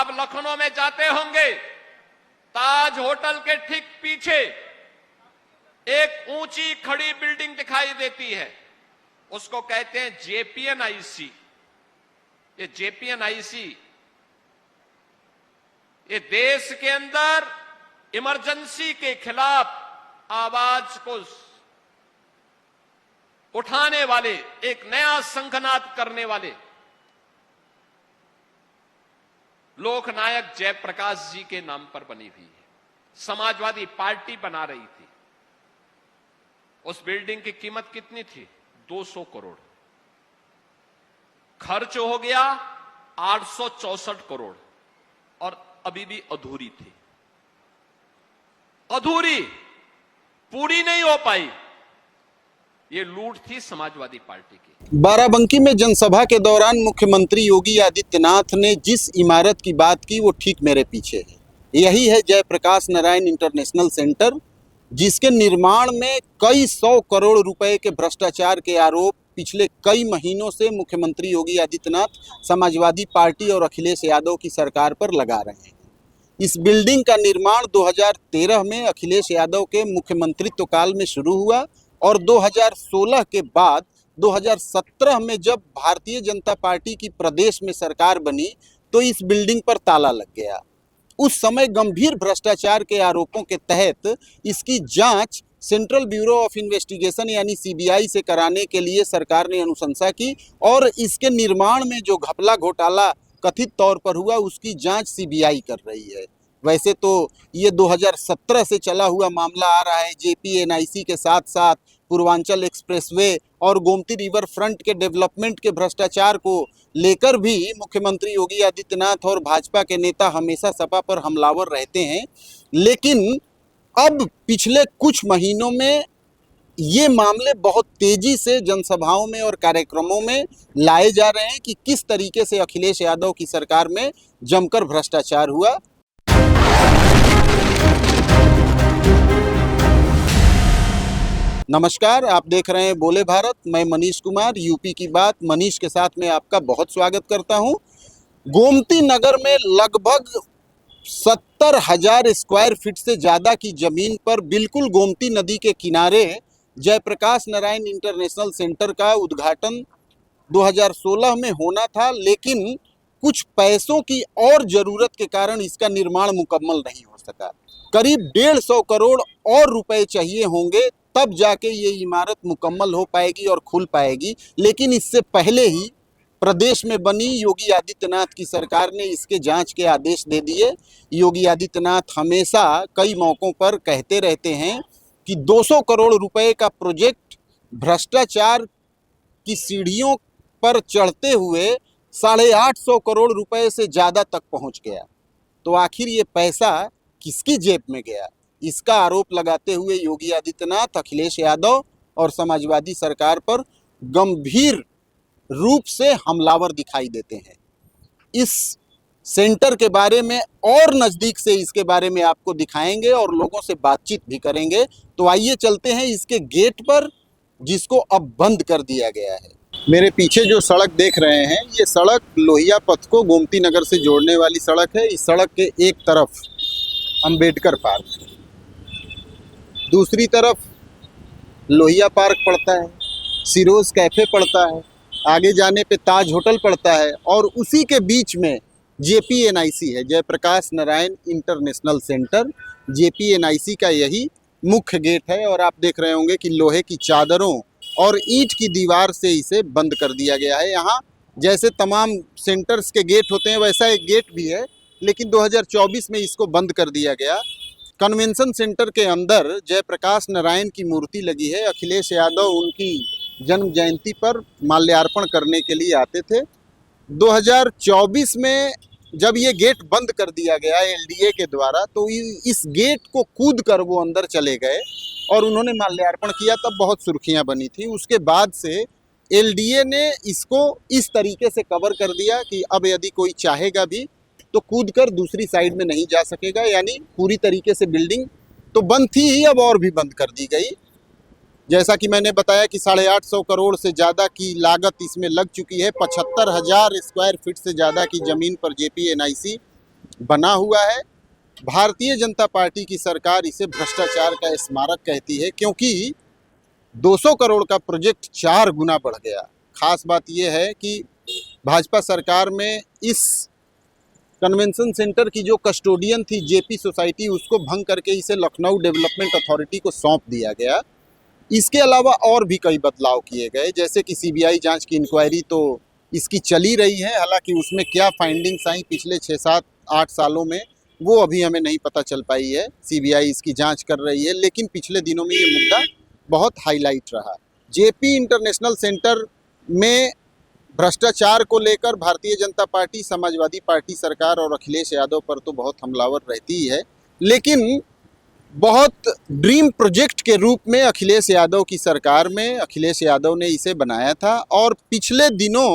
आप लखनऊ में जाते होंगे, ताज होटल के ठीक पीछे एक ऊंची खड़ी बिल्डिंग दिखाई देती है, उसको कहते हैं जेपीएनआईसी। ये जेपीएनआईसी ये देश के अंदर इमरजेंसी के खिलाफ आवाज को उठाने वाले, एक नया शंखनाद करने वाले लोकनायक जयप्रकाश जी के नाम पर बनी हुई है। समाजवादी पार्टी बना रही थी। उस बिल्डिंग की कीमत कितनी थी? 200 करोड़। खर्च हो गया 864 करोड़ और अभी भी अधूरी थी। अधूरी, पूरी नहीं हो पाई। ये लूट थी समाजवादी पार्टी की। बाराबंकी में जनसभा के दौरान मुख्यमंत्री योगी आदित्यनाथ ने जिस इमारत की बात की वो ठीक मेरे पीछे है। यही है जयप्रकाश नारायण इंटरनेशनल सेंटर, जिसके निर्माण में कई 100 करोड़ रुपए के भ्रष्टाचार के आरोप पिछले कई महीनों से मुख्यमंत्री योगी आदित्यनाथ, समाजवादी पार्टी और अखिलेश यादव की सरकार पर लगा रहे हैं। इस बिल्डिंग का निर्माण 2013 में अखिलेश यादव के मुख्यमंत्रित्व काल में शुरू हुआ और 2016 के बाद 2017 में जब भारतीय जनता पार्टी की प्रदेश में सरकार बनी तो इस बिल्डिंग पर ताला लग गया। उस समय गंभीर भ्रष्टाचार के आरोपों के तहत इसकी जांच सेंट्रल ब्यूरो ऑफ इन्वेस्टिगेशन यानी सीबीआई से कराने के लिए सरकार ने अनुशंसा की और इसके निर्माण में जो घपला घोटाला कथित तौर पर हुआ उसकी जांच सीबीआई कर रही है। वैसे तो ये 2017 से चला हुआ मामला आ रहा है। जेपीएनआईसी के साथ साथ पूर्वांचल एक्सप्रेसवे और गोमती रिवर फ्रंट के डेवलपमेंट के भ्रष्टाचार को लेकर भी मुख्यमंत्री योगी आदित्यनाथ और भाजपा के नेता हमेशा सपा पर हमलावर रहते हैं। लेकिन अब पिछले कुछ महीनों में ये मामले बहुत तेजी से जनसभाओं में और कार्यक्रमों में लाए जा रहे हैं कि किस तरीके से अखिलेश यादव की सरकार में जमकर भ्रष्टाचार हुआ। नमस्कार, आप देख रहे हैं बोले भारत। मैं मनीष कुमार, यूपी की बात मनीष के साथ में आपका बहुत स्वागत करता हूं। गोमती नगर में लगभग 70,000 स्क्वायर फीट से ज़्यादा की ज़मीन पर बिल्कुल गोमती नदी के किनारे जयप्रकाश नारायण इंटरनेशनल सेंटर का उद्घाटन 2016 में होना था, लेकिन कुछ पैसों की और ज़रूरत के कारण इसका निर्माण मुकम्मल नहीं हो सका। करीब 150 करोड़ और रुपए चाहिए होंगे तब जाके ये इमारत मुकम्मल हो पाएगी और खुल पाएगी। लेकिन इससे पहले ही प्रदेश में बनी योगी आदित्यनाथ की सरकार ने इसके जांच के आदेश दे दिए। योगी आदित्यनाथ हमेशा कई मौक़ों पर कहते रहते हैं कि 200 करोड़ रुपए का प्रोजेक्ट भ्रष्टाचार की सीढ़ियों पर चढ़ते हुए 850 करोड़ रुपए से ज़्यादा तक पहुंच गया। तो आखिर ये पैसा किसकी जेब में गया, इसका आरोप लगाते हुए योगी आदित्यनाथ, अखिलेश यादव और समाजवादी सरकार पर गंभीर रूप से हमलावर दिखाई देते हैं। इस सेंटर के बारे में और नज़दीक से इसके बारे में आपको दिखाएंगे और लोगों से बातचीत भी करेंगे। तो आइए चलते हैं इसके गेट पर, जिसको अब बंद कर दिया गया है। मेरे पीछे जो सड़क देख रहे हैं, ये सड़क लोहिया पथ को गोमती नगर से जोड़ने वाली सड़क है। इस सड़क के एक तरफ अंबेडकर पार्क, दूसरी तरफ लोहिया पार्क पड़ता है, सिरोज कैफ़े पड़ता है, आगे जाने पे ताज होटल पड़ता है और उसी के बीच में जेपीएनआईसी है, Jayaprakash Narayan international centre. JPNIC का यही मुख्य गेट है और आप देख रहे होंगे कि लोहे की चादरों और ईंट की दीवार से इसे बंद कर दिया गया है। यहाँ जैसे तमाम सेंटर्स के गेट होते हैं वैसा एक गेट भी है, लेकिन 2024 में इसको बंद कर दिया गया। कन्वेंशन सेंटर के अंदर जयप्रकाश नारायण की मूर्ति लगी है। अखिलेश यादव उनकी जन्म जयंती पर माल्यार्पण करने के लिए आते थे। 2024 में जब ये गेट बंद कर दिया गया एलडीए के द्वारा, तो इस गेट को कूद कर वो अंदर चले गए और उन्होंने माल्यार्पण किया। तब बहुत सुर्खियां बनी थी। उसके बाद से एलडीए ने इसको इस तरीके से कवर कर दिया कि अब यदि कोई चाहेगा भी तो कूद कर दूसरी साइड में नहीं जा सकेगा। यानी पूरी तरीके से बिल्डिंग तो बंद थी ही, अब और भी बंद कर दी गई। जैसा कि मैंने बताया कि 850 करोड़ से ज़्यादा की लागत इसमें लग चुकी है। 75,000 स्क्वायर फीट से ज़्यादा की ज़मीन पर जेपीएनआईसी बना हुआ है। भारतीय जनता पार्टी की सरकार इसे भ्रष्टाचार का स्मारक कहती है, क्योंकि 200 करोड़ का प्रोजेक्ट 4 गुना बढ़ गया। खास बात यह है कि भाजपा सरकार में इस कन्वेंशन सेंटर की जो कस्टोडियन थी जेपी सोसाइटी, उसको भंग करके इसे लखनऊ डेवलपमेंट अथॉरिटी को सौंप दिया गया। इसके अलावा और भी कई बदलाव किए गए, जैसे कि सीबीआई जांच की इंक्वायरी तो इसकी चली रही है, हालांकि उसमें क्या फाइंडिंग्स आई पिछले 6-7-8 सालों में वो अभी हमें नहीं पता चल पाई है। सीबीआई इसकी जांच कर रही है, लेकिन पिछले दिनों में ये मुद्दा बहुत हाईलाइट रहा। जेपी इंटरनेशनल सेंटर में भ्रष्टाचार को लेकर भारतीय जनता पार्टी, समाजवादी पार्टी सरकार और अखिलेश यादव पर तो बहुत हमलावर रहती ही है, लेकिन बहुत ड्रीम प्रोजेक्ट के रूप में अखिलेश यादव की सरकार में अखिलेश यादव ने इसे बनाया था और पिछले दिनों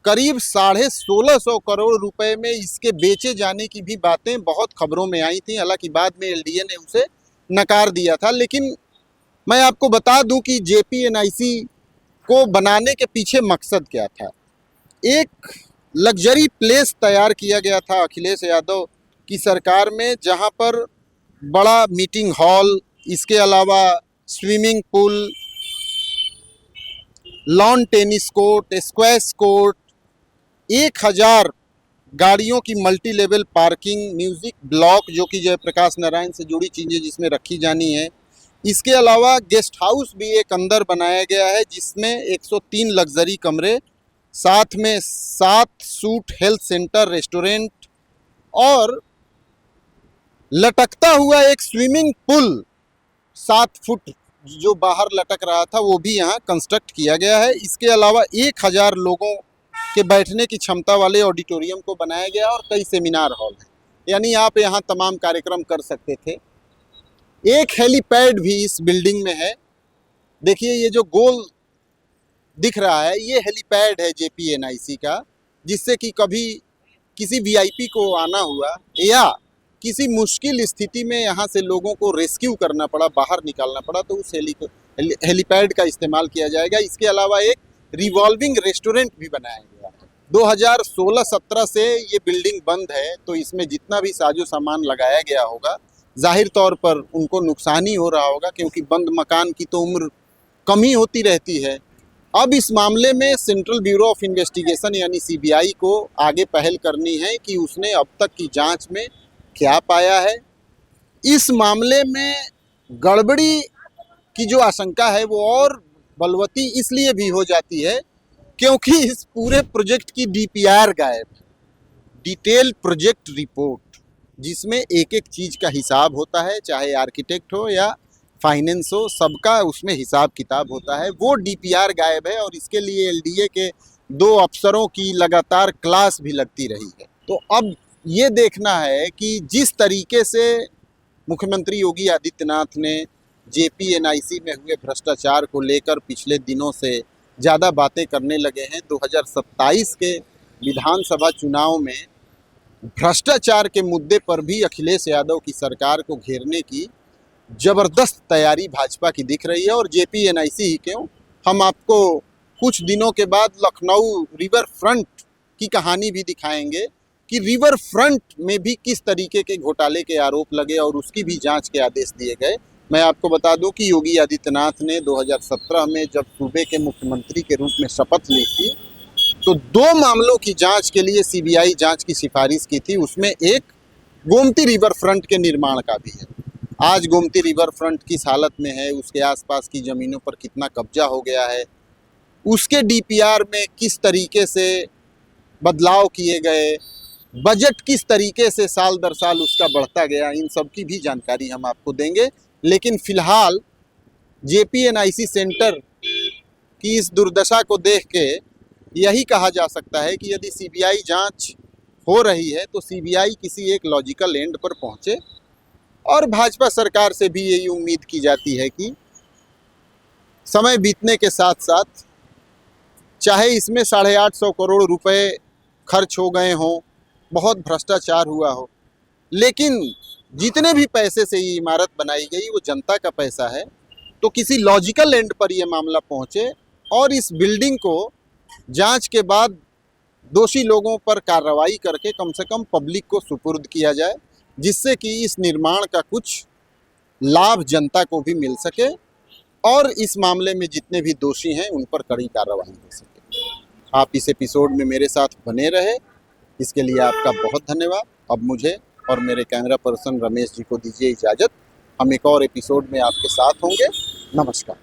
करीब 1650 करोड़ रुपए में इसके बेचे जाने की भी बातें बहुत खबरों में आई थी। हालांकि बाद में एलडीए ने उसे नकार दिया था। लेकिन मैं आपको बता दूं कि जेपीएनआईसी को बनाने के पीछे मकसद क्या था। एक लग्जरी प्लेस तैयार किया गया था अखिलेश यादव की सरकार में, जहां पर बड़ा मीटिंग हॉल, इसके अलावा swimming pool, lawn tennis court, squash court, 1000 गाड़ियों की multi level parking, music block जो कि जयप्रकाश नारायण से जुड़ी चीज़ें जिसमें रखी जानी है। इसके अलावा गेस्ट हाउस भी एक अंदर बनाया गया है जिसमें 103 लग्जरी कमरे, साथ में 7 सूट हेल्थ सेंटर, रेस्टोरेंट और लटकता हुआ एक स्विमिंग पूल 7 फुट जो बाहर लटक रहा था वो भी यहाँ कंस्ट्रक्ट किया गया है। इसके अलावा 1000 लोगों के बैठने की क्षमता वाले ऑडिटोरियम को बनाया गया और कई सेमिनार हॉल हैं, यानी आप यहाँ तमाम कार्यक्रम कर सकते थे। एक हेलीपैड भी इस बिल्डिंग में है। देखिए ये जो गोल दिख रहा है ये हेलीपैड है जेपीएनआईसी का, जिससे कि कभी किसी वीआईपी को आना हुआ या किसी मुश्किल स्थिति में यहाँ से लोगों को रेस्क्यू करना पड़ा, बाहर निकालना पड़ा, तो उस हेलीपैड का इस्तेमाल किया जाएगा। इसके अलावा एक रिवॉल्विंग रेस्टोरेंट भी बनाया गया है। 2016-17 से ये बिल्डिंग बंद है, तो इसमें जितना भी साजो सामान लगाया गया होगा जाहिर तौर पर उनको नुकसान ही हो रहा होगा, क्योंकि बंद मकान की तो उम्र कम ही होती रहती है। अब इस मामले में सेंट्रल ब्यूरो ऑफ इन्वेस्टिगेशन यानी सीबीआई को आगे पहल करनी है कि उसने अब तक की जांच में क्या पाया है। इस मामले में गड़बड़ी की जो आशंका है वो और बलवती इसलिए भी हो जाती है क्योंकि इस पूरे प्रोजेक्ट की डीपीआर गायब है, डिटेल प्रोजेक्ट रिपोर्ट, जिसमें एक एक चीज़ का हिसाब होता है, चाहे आर्किटेक्ट हो या फाइनेंस हो, सबका उसमें हिसाब किताब होता है। वो डीपीआर गायब है और इसके लिए एलडीए के 2 अफसरों की लगातार क्लास भी लगती रही है। तो अब ये देखना है कि जिस तरीके से मुख्यमंत्री योगी आदित्यनाथ ने जेपीएनआईसी में हुए भ्रष्टाचार को लेकर पिछले दिनों से ज़्यादा बातें करने लगे हैं, 2027 के विधानसभा चुनाव में भ्रष्टाचार के मुद्दे पर भी अखिलेश यादव की सरकार को घेरने की ज़बरदस्त तैयारी भाजपा की दिख रही है। और जेपीएनआईसी ही क्यों, हम आपको कुछ दिनों के बाद लखनऊ रिवर फ्रंट की कहानी भी दिखाएंगे कि रिवर फ्रंट में भी किस तरीके के घोटाले के आरोप लगे और उसकी भी जांच के आदेश दिए गए। मैं आपको बता दूं कि योगी आदित्यनाथ ने 2017 में जब सूबे के मुख्यमंत्री के रूप में शपथ ली थी तो 2 मामलों की जांच के लिए सीबीआई जांच की सिफारिश की थी। उसमें एक गोमती रिवर फ्रंट के निर्माण का भी है। आज गोमती रिवर फ्रंट किस हालत में है, उसके आसपास की ज़मीनों पर कितना कब्जा हो गया है, उसके डीपीआर में किस तरीके से बदलाव किए गए, बजट किस तरीके से साल दर साल उसका बढ़ता गया, इन सब की भी जानकारी हम आपको देंगे। लेकिन फ़िलहाल जेपीएनआईसी सेंटर की इस दुर्दशा को देख के यही कहा जा सकता है कि यदि सीबीआई जांच हो रही है तो सीबीआई किसी एक लॉजिकल एंड पर पहुंचे। और भाजपा सरकार से भी यही उम्मीद की जाती है कि समय बीतने के साथ साथ चाहे इसमें 850 करोड़ रुपए खर्च हो गए हों, बहुत भ्रष्टाचार हुआ हो, लेकिन जितने भी पैसे से ये इमारत बनाई गई वो जनता का पैसा है, तो किसी लॉजिकल एंड पर ये मामला पहुंचे और इस बिल्डिंग को जांच के बाद दोषी लोगों पर कार्रवाई करके कम से कम पब्लिक को सुपुर्द किया जाए, जिससे कि इस निर्माण का कुछ लाभ जनता को भी मिल सके और इस मामले में जितने भी दोषी हैं उन पर कड़ी कार्रवाई हो सके। आप इस एपिसोड में मेरे साथ बने रहे, इसके लिए आपका बहुत धन्यवाद। अब मुझे और मेरे कैमरा पर्सन रमेश जी को दीजिए इजाज़त। हम एक और एपिसोड में आपके साथ होंगे। नमस्कार।